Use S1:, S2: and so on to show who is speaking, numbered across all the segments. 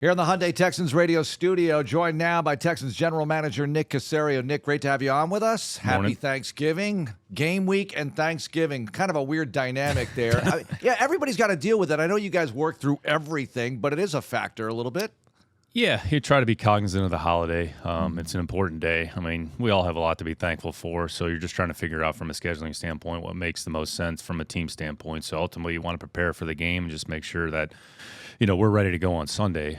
S1: Here in the Hyundai Texans Radio studio, joined now by Texans General Manager Nick Caserio. Nick, great to have you on with us. Happy Thanksgiving, game week and Thanksgiving. Kind of a weird dynamic there. Everybody's got to deal with it. I know you guys work through everything, but it is a factor a little bit.
S2: Yeah, you try to be cognizant of the holiday. It's an important day. I mean, we all have a lot to be thankful for, so you're just trying to figure out from a scheduling standpoint what makes the most sense from a team standpoint. So ultimately, you want to prepare for the game and just make sure that, we're ready to go on Sunday.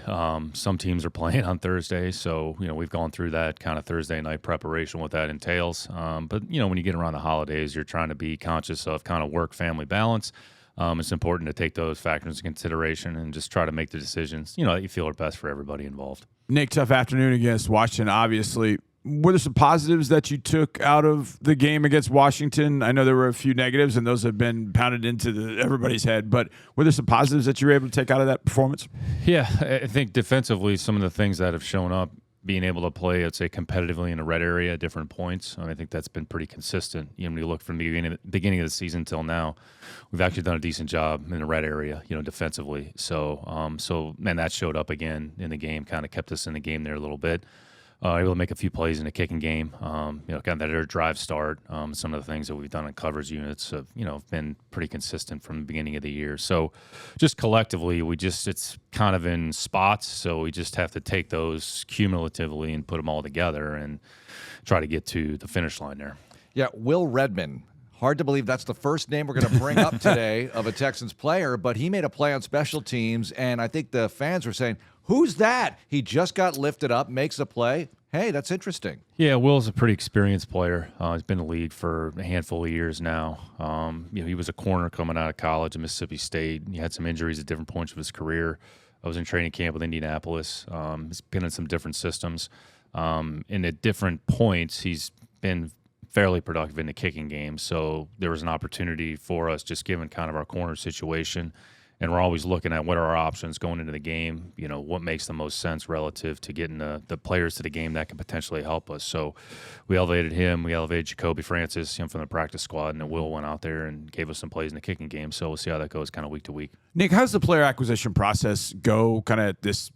S2: Some teams are playing on Thursday, so, we've gone through that kind of Thursday night preparation, what that entails. But, when you get around the holidays, you're trying to be conscious of kind of work-family balance. It's important to take those factors into consideration and just try to make the decisions, that you feel are best for everybody involved.
S3: Nick, tough afternoon against Washington, obviously. Were there some positives that you took out of the game against Washington? I know there were a few negatives, and those have been pounded into everybody's head, but were there some positives that you were able to take out of that performance?
S2: Yeah, I think defensively, some of the things that have shown up, being able to play, I'd say, competitively in the red area at different points. I think that's been pretty consistent. When you look from the beginning of the season till now, we've actually done a decent job in the red area, defensively. So and that showed up again in the game, kind of kept us in the game there a little bit. Able to make a few plays in the kicking game, kind of that air drive start. Some of the things that we've done in coverage units have, been pretty consistent from the beginning of the year. So just collectively, it's kind of in spots. So we just have to take those cumulatively and put them all together and try to get to the finish line there.
S1: Yeah, Will Redmond. Hard to believe that's the first name we're going to bring up today of a Texans player, but he made a play on special teams, and I think the fans were saying, who's that? He just got lifted up, makes a play. Hey, that's interesting.
S2: Yeah, Will's a pretty experienced player. He's been in the league for a handful of years now. He was a corner coming out of college at Mississippi State. He had some injuries at different points of his career. I was in training camp with Indianapolis. He's been in some different systems. And at different points, he's been fairly productive in the kicking game. So there was an opportunity for us, just given kind of our corner situation. And we're always looking at what are our options going into the game, what makes the most sense relative to getting the players to the game that can potentially help us. So we elevated him. We elevated Jacoby Francis from the practice squad, and then Will went out there and gave us some plays in the kicking game. So we'll see how that goes kind of week to week.
S3: Nick, how's the player acquisition process go kind of at this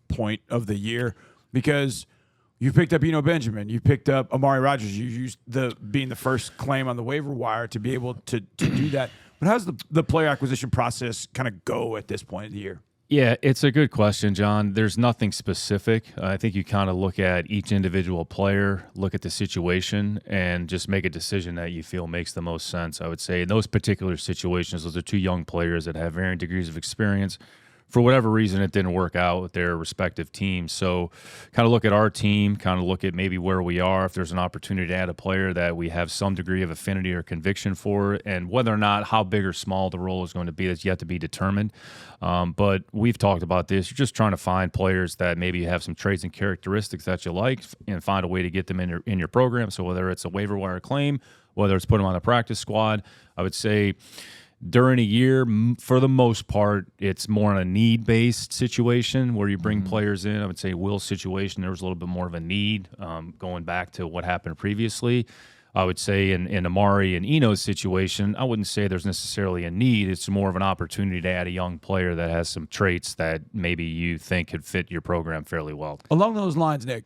S3: point of the year? Because you picked up Eno Benjamin. You picked up Amari Rodgers. You used being the first claim on the waiver wire to be able to do that. But how's the player acquisition process kind of go at this point of the year?
S2: Yeah, it's a good question, John. There's nothing specific. I think you kind of look at each individual player, look at the situation, and just make a decision that you feel makes the most sense. I would say in those particular situations, those are two young players that have varying degrees of experience. For whatever reason, it didn't work out with their respective teams. So kind of look at our team, kind of look at maybe where we are, if there's an opportunity to add a player that we have some degree of affinity or conviction for, and whether or not how big or small the role is going to be, that's yet to be determined. But we've talked about this. You're just trying to find players that maybe have some traits and characteristics that you like and find a way to get them in your program. So whether it's a waiver wire claim, whether it's put them on the practice squad, I would say during a year, for the most part, it's more on a need-based situation where you bring players in. I would say Will's situation, there was a little bit more of a need going back to what happened previously. I would say in Amari and Eno's situation, I wouldn't say there's necessarily a need. It's more of an opportunity to add a young player that has some traits that maybe you think could fit your program fairly well.
S3: Along those lines, Nick,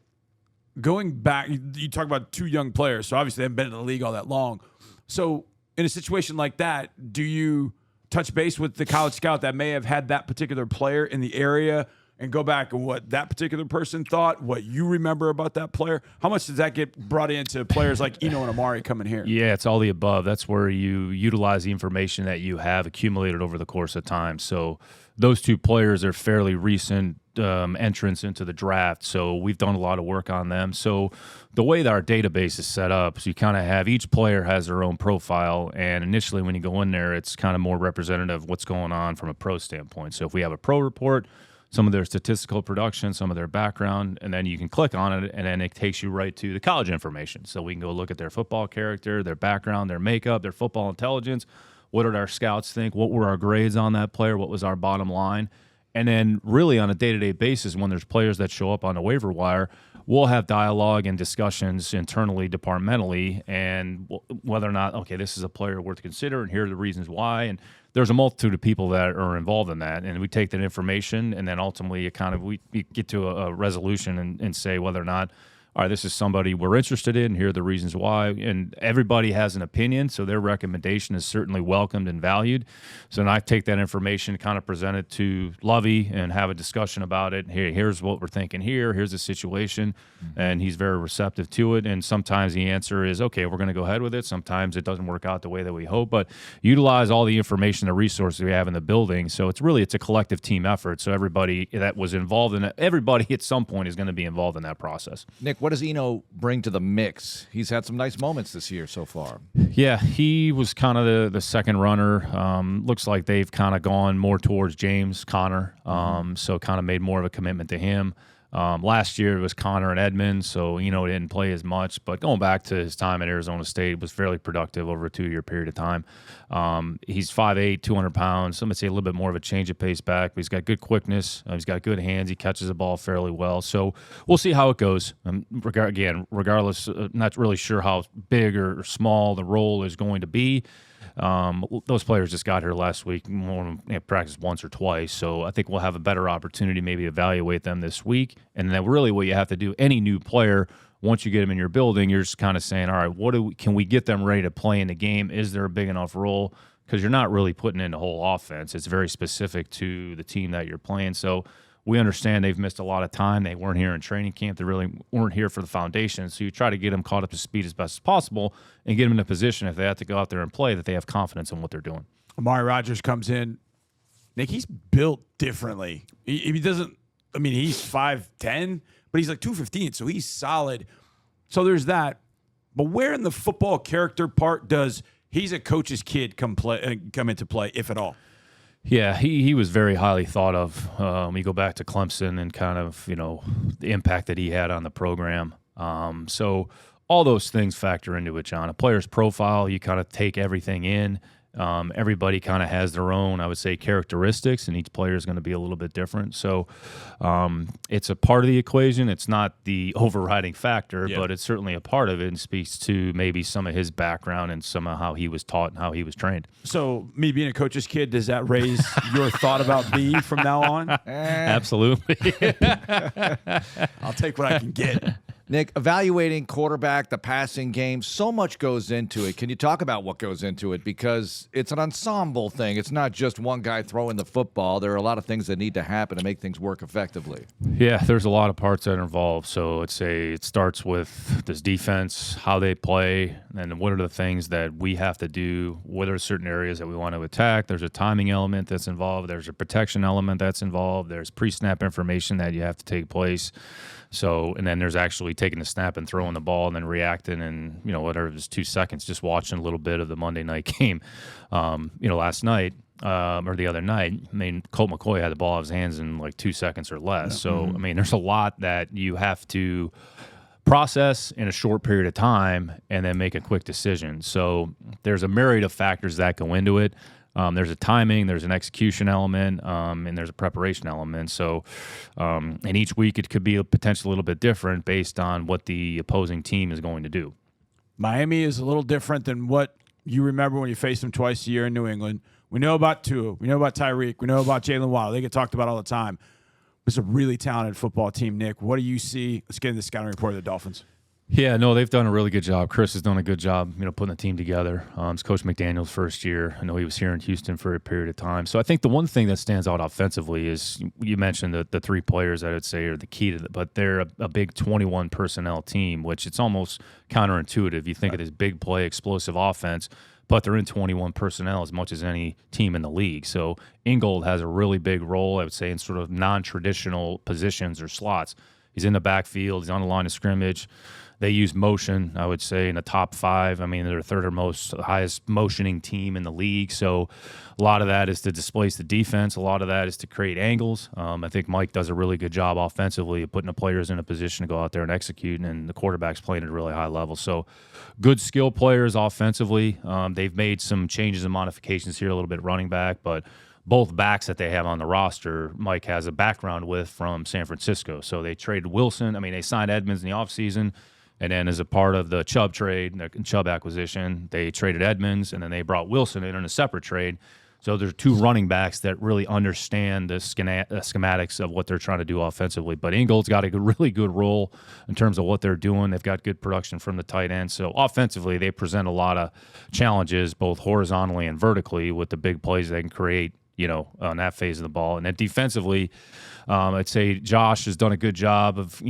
S3: going back, you talk about two young players, so obviously they haven't been in the league all that long. So in a situation like that, do you touch base with the college scout that may have had that particular player in the area and go back and what that particular person thought, what you remember about that player? How much does that get brought into players like Eno and Amari coming here?
S2: Yeah, it's all the above. That's where you utilize the information that you have accumulated over the course of time. So those two players are fairly recent entrance into the draft, so we've done a lot of work on them. So the way that our database is set up, so you kind of have each player has their own profile, and initially when you go in there, it's kind of more representative of what's going on from a pro standpoint. So if we have a pro report, some of their statistical production, some of their background, and then you can click on it, and then it takes you right to the college information. So we can go look at their football character, their background, their makeup, their football intelligence. What did our scouts think? What were our grades on that player? What was our bottom line? And then really on a day-to-day basis, when there's players that show up on the waiver wire, we'll have dialogue and discussions internally, departmentally, and whether or not, okay, this is a player worth considering, and here are the reasons why. And there's a multitude of people that are involved in that. And we take that information, and then ultimately we get to a resolution and say whether or not, all right, this is somebody we're interested in. Here are the reasons why. And everybody has an opinion, so their recommendation is certainly welcomed and valued. So then I take that information, kind of present it to Lovey and have a discussion about it. Here's what we're thinking here. Here's the situation. And he's very receptive to it. And sometimes the answer is, okay, we're going to go ahead with it. Sometimes it doesn't work out the way that we hope. But utilize all the information, the resources we have in the building. So it's a collective team effort. So everybody that was involved in it, everybody at some point is going to be involved in that process.
S1: Nick, what does Eno bring to the mix? He's had some nice moments this year so far.
S2: Yeah, he was kind of the second runner. Looks like they've kind of gone more towards James Conner, so kind of made more of a commitment to him. Last year it was Connor and Edmonds, so didn't play as much. But going back to his time at Arizona State, was fairly productive over a 2-year period of time. He's 5'8", 200 pounds. Some would say a little bit more of a change of pace back, but he's got good quickness. He's got good hands. He catches the ball fairly well. So we'll see how it goes. Regardless, not really sure how big or small the role is going to be. Those players just got here last week, practiced once or twice, so I think we'll have a better opportunity maybe evaluate them this week. And then really what you have to do, any new player, once you get them in your building, you're just kind of saying, all right, can we get them ready to play in the game? Is there a big enough role? Because you're not really putting in the whole offense. It's very specific to the team that you're playing. So we understand they've missed a lot of time. They weren't here in training camp. They really weren't here for the foundation. So you try to get them caught up to speed as best as possible and get them in a position, if they have to go out there and play, that they have confidence in what they're doing.
S3: Amari Rodgers comes in. Nick, he's built differently. He doesn't – I mean, he's 5'10", but he's like 215, so he's solid. So there's that. But where in the football character part does he's a coach's kid come into play, if at all?
S2: Yeah, he was very highly thought of. You go back to Clemson and kind of, the impact that he had on the program. So all those things factor into it, John. A player's profile, you kind of take everything in. Everybody kind of has their own, I would say, characteristics, and each player is going to be a little bit different. So it's a part of the equation. It's not the overriding factor, but it's certainly a part of it and speaks to maybe some of his background and some of how he was taught and how he was trained.
S3: So me being a coach's kid, does that raise your thought about me from now on?
S2: Absolutely.
S3: I'll take what I can get.
S1: Nick, evaluating quarterback, the passing game, so much goes into it. Can you talk about what goes into it? Because it's an ensemble thing. It's not just one guy throwing the football. There are a lot of things that need to happen to make things work effectively.
S2: Yeah, there's a lot of parts that are involved. So it starts with this defense, how they play, and what are the things that we have to do. What are certain areas that we want to attack? There's a timing element that's involved. There's a protection element that's involved. There's pre-snap information that you have to take place. So, and then there's actually taking the snap and throwing the ball and then reacting and, whatever it was, 2 seconds, just watching a little bit of the Monday night game. Last night or the other night, Colt McCoy had the ball in his hands in like 2 seconds or less. So, there's a lot that you have to process in a short period of time and then make a quick decision. So there's a myriad of factors that go into it. There's a timing, there's an execution element, and there's a preparation element. So, and each week it could be potentially a little bit different based on what the opposing team is going to do.
S3: Miami is a little different than what you remember when you faced them twice a year in New England. We know about Tua. We know about Tyreek. We know about Jalen Waddle. They get talked about all the time. It's a really talented football team, Nick. What do you see? Let's get into the scouting report of the Dolphins.
S2: Yeah, no, they've done a really good job. Chris has done a good job, putting the team together. It's Coach McDaniel's first year. I know he was here in Houston for a period of time. So I think the one thing that stands out offensively is you mentioned the three players I would say are the key to it, but they're a big 21 personnel team, which it's almost counterintuitive. You think of this big play, explosive offense, but they're in 21 personnel as much as any team in the league. So Ingold has a really big role, I would say, in sort of non-traditional positions or slots. He's in the backfield. He's on the line of scrimmage. They use motion, I would say, in the top 5. They're third or highest motioning team in the league. So a lot of that is to displace the defense. A lot of that is to create angles. I think Mike does a really good job offensively of putting the players in a position to go out there and execute, and the quarterback's playing at a really high level. So good skill players offensively. They've made some changes and modifications here a little bit running back, but both backs that they have on the roster, Mike has a background with from San Francisco. So they traded Wilson. I mean, they signed Edmonds in the offseason, and then as a part of the Chubb trade, the Chubb acquisition, they traded Edmonds, and then they brought Wilson in a separate trade. So there's two running backs that really understand the schematics of what they're trying to do offensively. But Ingold's got a really good role in terms of what they're doing. They've got good production from the tight end. So offensively, they present a lot of challenges, both horizontally and vertically, with the big plays they can create, on that phase of the ball. And then defensively, I'd say Josh has done a good job of,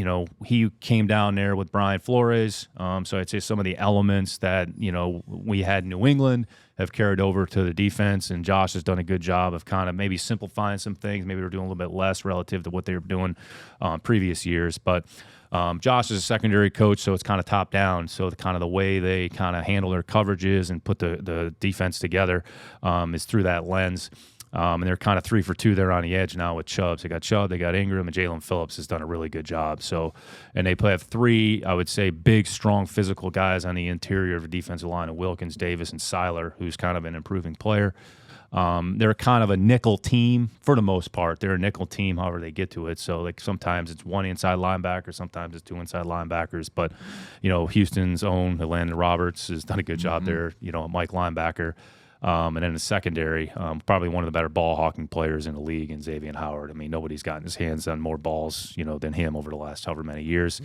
S2: he came down there with Brian Flores. So I'd say some of the elements that, we had in New England have carried over to the defense, and Josh has done a good job of kind of maybe simplifying some things. Maybe we're doing a little bit less relative to what they were doing previous years. But Josh is a secondary coach, so it's kind of top down. So the way they kind of handle their coverages and put the defense together is through that lens. And they're kind of 3 for 2 there on the edge now with Chubb. So they got Chubb, they got Ingram, and Jalen Phillips has done a really good job. So, and they have 3, I would say, big, strong, physical guys on the interior of the defensive line of Wilkins, Davis, and Seiler, who's kind of an improving player. They're kind of a nickel team for the most part. They're a nickel team, however they get to it. So, like, sometimes it's 1 inside linebacker, sometimes it's 2 inside linebackers. But, Houston's own Landon Roberts has done a good job there, a Mike linebacker. And then the secondary, probably one of the better ball hawking players in the league in Xavier Howard. I mean, nobody's gotten his hands on more balls, than him over the last however many years.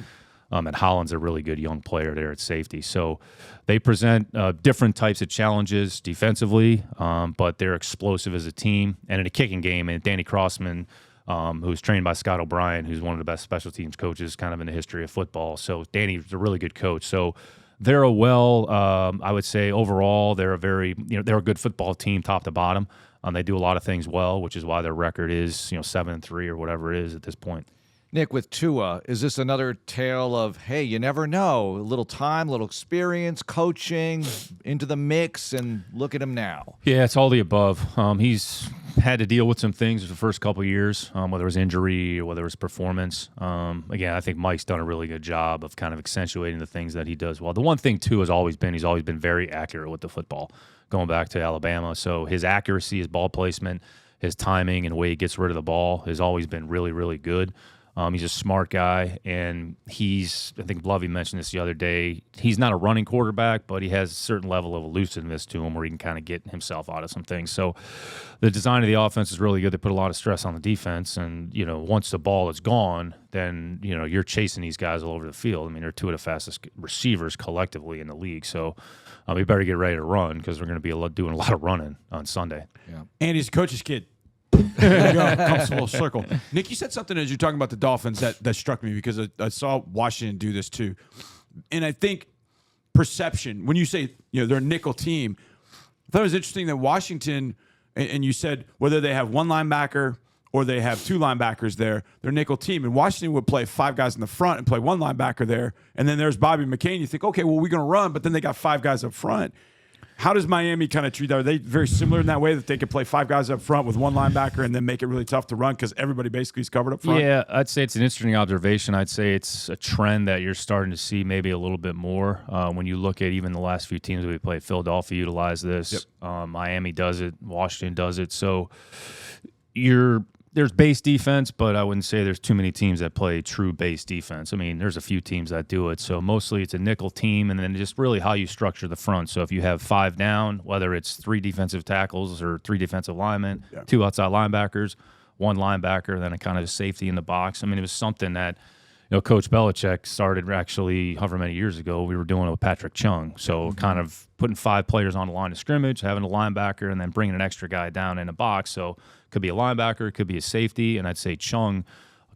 S2: And Holland's a really good young player there at safety. So they present different types of challenges defensively, but they're explosive as a team. And in a kicking game, and Danny Crossman, who's trained by Scott O'Brien, who's one of the best special teams coaches kind of in the history of football. So Danny's a really good coach. So they're I would say overall, they're they're a good football team top to bottom. They do a lot of things well, which is why their record is, 7-3 or whatever it is at this point.
S1: Nick, with Tua, is this another tale of, hey, you never know, a little time, a little experience, coaching into the mix, and look at him now?
S2: Yeah, it's all the above. He's had to deal with some things the first couple of years, whether it was injury or whether it was performance. Again, I think Mike's done a really good job of kind of accentuating the things that he does well. The one thing, too, he's always been very accurate with the football, going back to Alabama. So his accuracy, his ball placement, his timing, and the way he gets rid of the ball has always been really, really good. He's a smart guy, and I think Lovey mentioned this the other day, he's not a running quarterback, but he has a certain level of elusiveness to him where he can kind of get himself out of some things. So the design of the offense is really good. They put a lot of stress on the defense, and, once the ball is gone, then, you're chasing these guys all over the field. I mean, they're 2 of the fastest receivers collectively in the league. So we better get ready to run because we're going to be doing a lot of running on Sunday.
S1: Yeah.
S3: And he's a coach's kid. There you go. Comes full circle. Nick, you said something as you're talking about the Dolphins that struck me because I saw Washington do this too. And I think perception, when you say, they're a nickel team, I thought it was interesting that Washington, and you said whether they have 1 linebacker or they have 2 linebackers there, they're a nickel team. And Washington would play 5 guys in the front and play 1 linebacker there. And then there's Bobby McCain. You think, okay, well, we're going to run, but then they got 5 guys up front. How does Miami kind of treat that? Are they very similar in that way that they could play 5 guys up front with 1 linebacker and then make it really tough to run because everybody basically is covered up front?
S2: Yeah, I'd say it's an interesting observation. I'd say it's a trend that you're starting to see maybe a little bit more when you look at even the last few teams that we played. Philadelphia utilized this. Yep. Miami does it. Washington does it. So there's base defense, but I wouldn't say there's too many teams that play true base defense. I mean, there's a few teams that do it. So mostly it's a nickel team, and then just really how you structure the front. So if you have 5 down, whether it's 3 defensive tackles or 3 defensive linemen, 2 outside linebackers, 1 linebacker, then a kind of safety in the box. I mean, it was something that Coach Belichick started actually however many years ago. We were doing it with Patrick Chung. So kind of putting 5 players on the line of scrimmage, having a linebacker, and then bringing an extra guy down in the box. So it could be a linebacker, it could be a safety, and I'd say Chung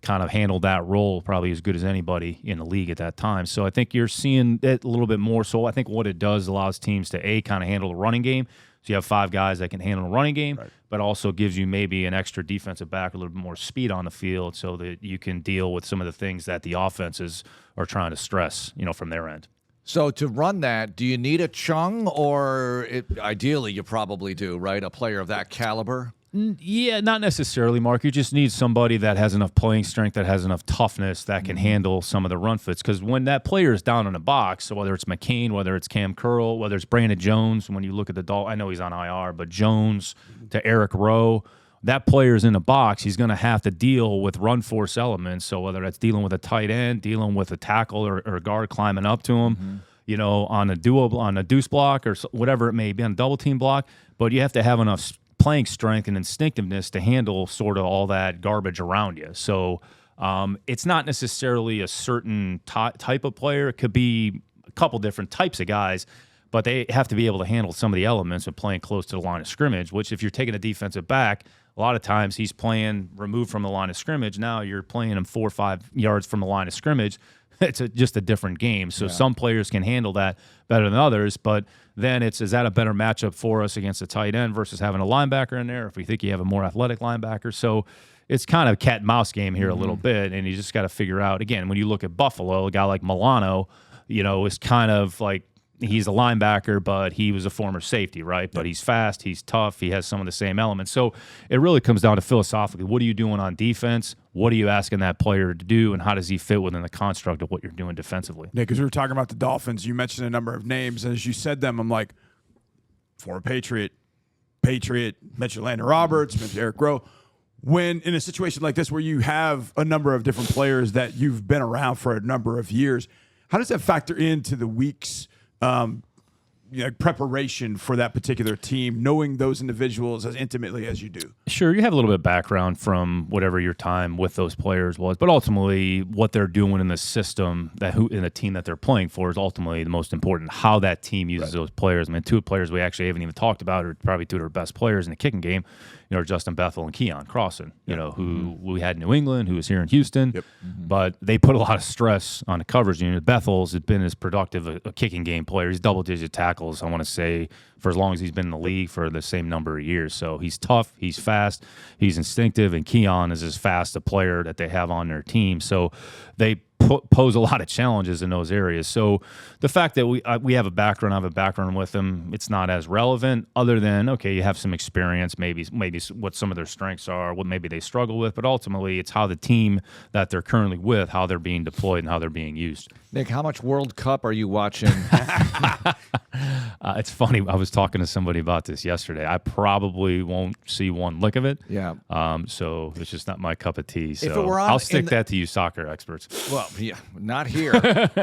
S2: kind of handled that role probably as good as anybody in the league at that time. So I think you're seeing it a little bit more. So I think what it does allows teams to, kind of handle the running game. So you have 5 guys that can handle the running game, but also gives you maybe an extra defensive back, a little bit more speed on the field so that you can deal with some of the things that the offenses are trying to stress, from their end.
S1: So to run that, do you need a Chung or ideally you probably do, right? A player of that caliber?
S2: Yeah, not necessarily, Mark. You just need somebody that has enough playing strength, that has enough toughness, that can handle some of the run fits. Because when that player is down in the box, so whether it's McCain, whether it's Cam Curl, whether it's Brandon Jones, when you look at the Dolphins, I know he's on IR, but Jones to Eric Rowe, that player's in a box, he's going to have to deal with run force elements. So whether that's dealing with a tight end, dealing with a tackle or a guard climbing up to him, on a deuce block or whatever it may be, on a double team block. But you have to have enough playing strength and instinctiveness to handle sort of all that garbage around you. So it's not necessarily a certain type of player. It could be a couple different types of guys, but they have to be able to handle some of the elements of playing close to the line of scrimmage, which if you're taking a defensive back, a lot of times he's playing removed from the line of scrimmage. Now you're playing him 4 or 5 yards from the line of scrimmage. It's just a different game. So some players can handle that better than others, but then is that a better matchup for us against a tight end versus having a linebacker in there if we think you have a more athletic linebacker? So it's kind of a cat and mouse game here a little bit, and you just got to figure out, again, when you look at Buffalo, a guy like Milano, is kind of like, he's a linebacker, but he was a former safety, right? But he's fast, he's tough, he has some of the same elements. So it really comes down to philosophically, what are you doing on defense? What are you asking that player to do, and how does he fit within the construct of what you're doing defensively?
S3: Nick, as we were talking about the Dolphins, you mentioned a number of names, and as you said them, I'm like, former Patriot, mentioned Landon Roberts, mentioned Eric Rowe. When in a situation like this where you have a number of different players that you've been around for a number of years, how does that factor into the week's preparation for that particular team, knowing those individuals as intimately as you do?
S2: Sure, you have a little bit of background from whatever your time with those players was, but ultimately what they're doing in the system, in the team that they're playing for, is ultimately the most important. How that team uses those players. I mean, 2 players we actually haven't even talked about are probably 2 of their best players in the kicking game, are Justin Bethel and Keon Crossan, who we had in New England, who was here in Houston. But they put a lot of stress on the coverage unit. Bethel's has been as productive a kicking game player. He's double-digit tackles, I want to say, for as long as he's been in the league for the same number of years. So he's tough, he's fast, he's instinctive, and Keon is as fast a player that they have on their team. So they pose a lot of challenges in those areas. So the fact that we have a background, I have a background with them, it's not as relevant, other than, okay, you have some experience, maybe what some of their strengths are, what maybe they struggle with, but ultimately it's how the team that they're currently with, how they're being deployed and how they're being used.
S1: Nick, how much World Cup are you watching?
S2: It's funny. I was talking to somebody about this yesterday. I probably won't see one lick of it.
S1: Yeah.
S2: So it's just not my cup of tea. So
S1: if it were on
S2: I'll stick that to you soccer experts.
S1: Well, yeah, not here.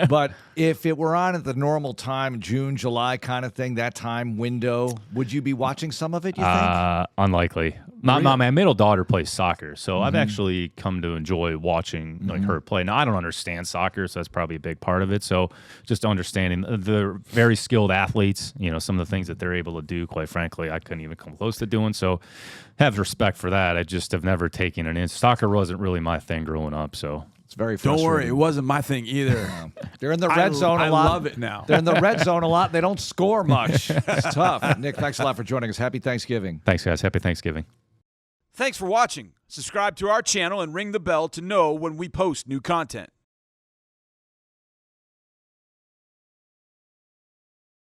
S1: But if it were on at the normal time, June, July kind of thing, that time window, would you be watching some of it, you think?
S2: Unlikely. My middle daughter plays soccer, so I've actually come to enjoy watching her play. Now, I don't understand soccer, so that's probably a big part of it. So just understanding the very skilled athletes, some of the things that they're able to do, quite frankly, I couldn't even come close to doing. So have respect for that. I just have never taken an inch. Soccer wasn't really my thing growing up, so.
S1: It's very frustrating.
S3: Don't worry, it wasn't my thing either.
S1: They're in the red zone a lot.
S3: I love it now.
S1: They're in the red zone a lot. They don't score much. It's tough. Nick, thanks a lot for joining us. Happy Thanksgiving.
S2: Thanks, guys. Happy Thanksgiving.
S3: Thanks for watching. Subscribe to our channel and ring the bell to know when we post new content.